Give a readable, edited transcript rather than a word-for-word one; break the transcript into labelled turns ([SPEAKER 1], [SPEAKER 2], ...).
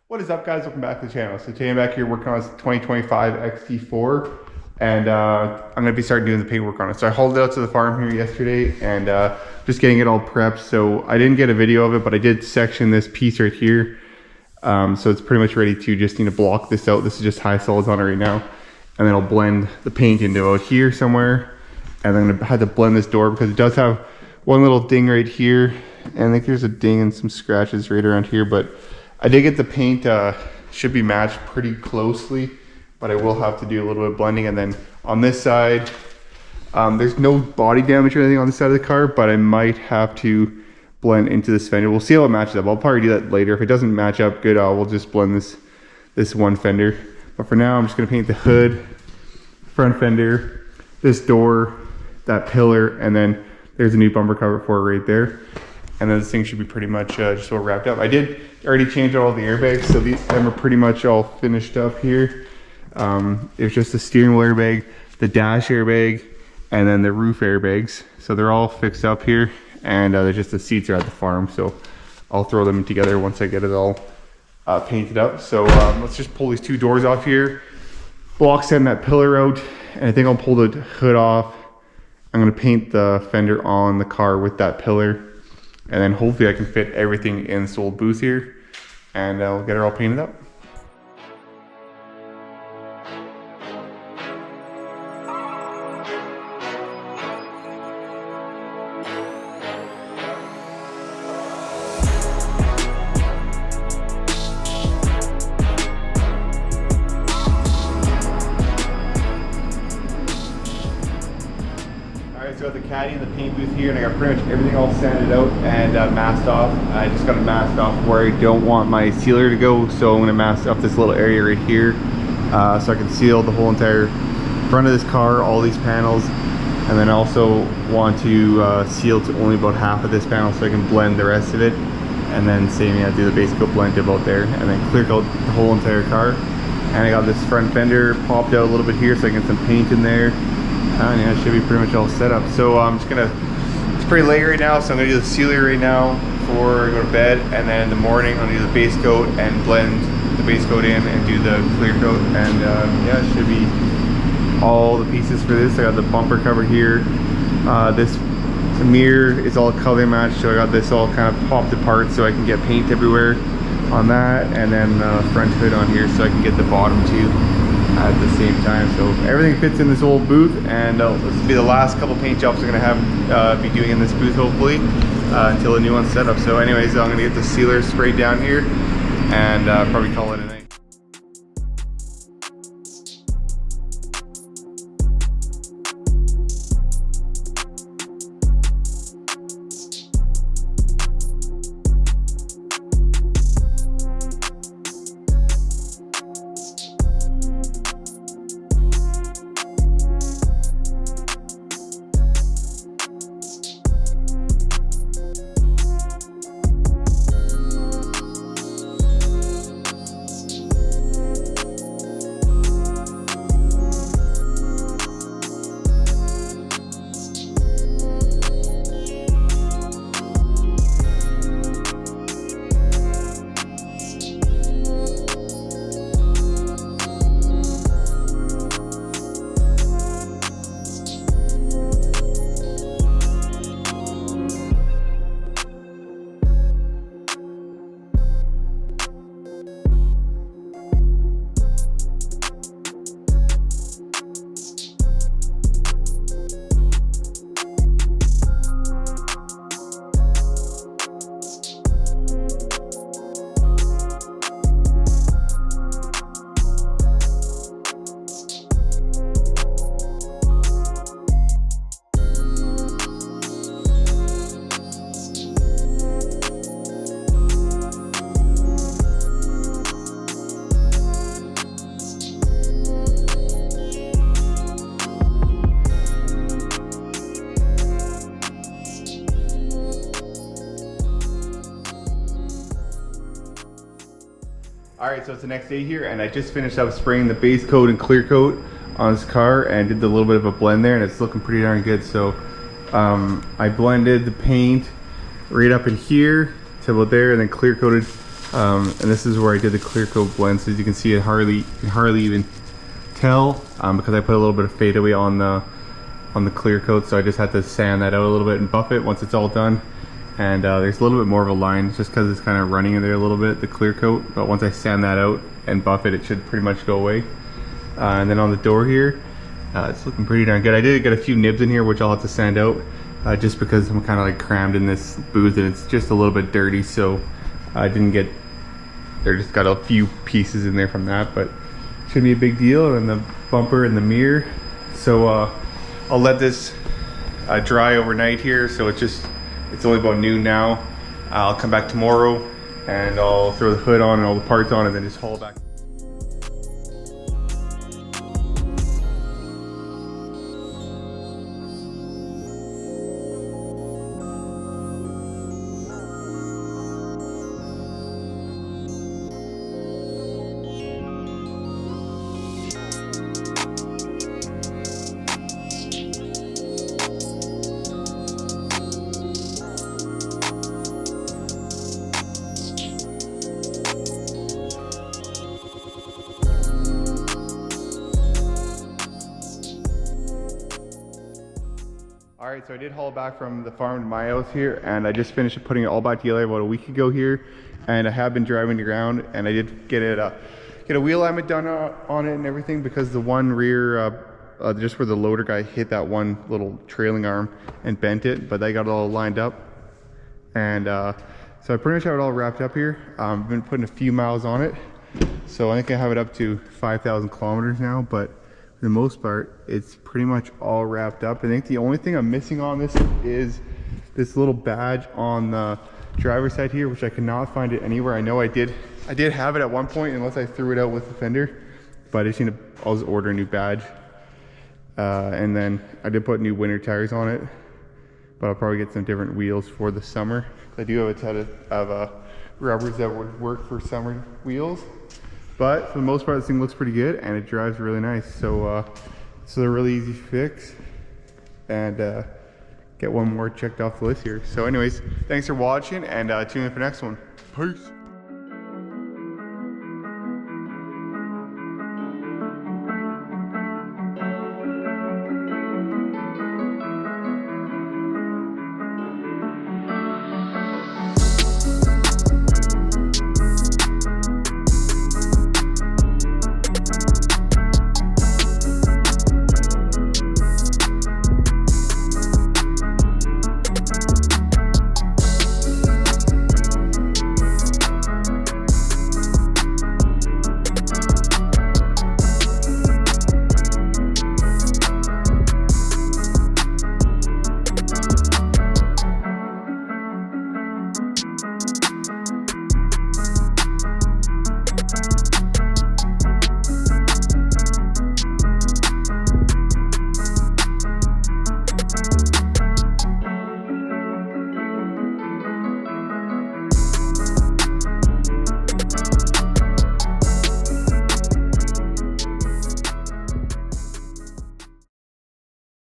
[SPEAKER 1] What is up, guys? Welcome back to the channel. So today I'm back here working on this 2025 XT4, and I'm going to be starting doing the paint work on it. So I hauled it out to the farm here yesterday and just getting it all prepped. So I didn't get a video of it, but I did section this piece right here. So it's pretty much ready to just need to block this out. This is just high solids on it right now. And then I'll blend the paint into out here somewhere. And then I had to blend this door because it does have one little ding right here. And I think there's a ding and some scratches right around here, but I did get the paint, should be matched pretty closely, but I will have to do a little bit of blending. And then on this side, there's no body damage or anything on this side of the car, but I might have to blend into this fender. We'll see how it matches up. I'll probably do that later. If it doesn't match up good, we'll just blend this one fender. But for now, I'm just gonna paint the hood, front fender, this door, that pillar, and then there's a new bumper cover for it right there. And then this thing should be pretty much just all wrapped up. I did already change all the airbags, so these are pretty much all finished up here. It was just the steering wheel airbag, the dash airbag, and then the roof airbags. So they're all fixed up here, and they're just the seats are at the farm. So I'll throw them together once I get it all painted up. So let's just pull these two doors off here, block sand that pillar out, and I think I'll pull the hood off. I'm gonna paint the fender on the car with that pillar. And then hopefully I can fit everything in this old booth here, and I'll get it all painted up. So I got the caddy and the paint booth here, and I got pretty much everything all sanded out and masked off. I just got it masked off where I don't want my sealer to go, so I'm going to mask off this little area right here so I can seal the whole entire front of this car, all these panels, and then I also want to seal to only about half of this panel so I can blend the rest of it, and then do the base coat blend about there, and then clear coat the whole entire car. And I got this front fender popped out a little bit here so I can get some paint in there. And yeah, it should be pretty much all set up. So I'm just gonna, it's pretty late right now, so I'm gonna do the sealer right now before I go to bed, and then in the morning I'm gonna do the base coat and blend the base coat in and do the clear coat. And yeah, it should be all the pieces for this. I got the bumper cover here. This mirror is all color matched, so I got this all kind of popped apart so I can get paint everywhere on that, and then front hood on here so I can get the bottom too at the same time. So everything fits in this old booth, and this will be the last couple paint jobs I'm gonna have be doing in this booth hopefully until a new one's set up. So anyways, I'm gonna get the sealer sprayed down here and probably call it a night. Alright, so it's the next day here, and I just finished up spraying the base coat and clear coat on this car and did a little bit of a blend there, and it's looking pretty darn good. So I blended the paint right up in here to about there, and then clear coated And this is where I did the clear coat blend. So as you can see, you can hardly even tell because I put a little bit of fadeaway on the clear coat. So I just had to sand that out a little bit and buff it once it's all done. And there's a little bit more of a line just because it's kind of running in there a little bit, the clear coat. But once I sand that out and buff it, it should pretty much go away. And then on the door here, it's looking pretty darn good. I did get a few nibs in here, which I'll have to sand out just because I'm kind of like crammed in this booth and it's just a little bit dirty. So I didn't get, there just got a few pieces in there from that, but shouldn't be a big deal. And the bumper and the mirror. So I'll let this dry overnight here. So it's only about noon now. I'll come back tomorrow and I'll throw the hood on and all the parts on and then just haul back. All right, so I did haul back from the farm to my house here, and I just finished putting it all back together about a week ago here, and I have been driving it around, and I did get a wheel alignment done on it and everything, because the one rear, just where the loader guy hit that one little trailing arm and bent it, but I got it all lined up, and so I pretty much have it all wrapped up here. I've been putting a few miles on it, so I think I have it up to 5,000 kilometers now, but for the most part, it's pretty much all wrapped up. I think the only thing I'm missing on this is this little badge on the driver's side here, which I cannot find it anywhere. I know I did have it at one point, unless I threw it out with the fender, but I'll just order a new badge. And then I did put new winter tires on it, but I'll probably get some different wheels for the summer. I do have a ton of rubbers that would work for summer wheels. But for the most part, this thing looks pretty good and it drives really nice. So so they're really easy to fix and get one more checked off the list here. So anyways, thanks for watching and tune in for the next one. Peace.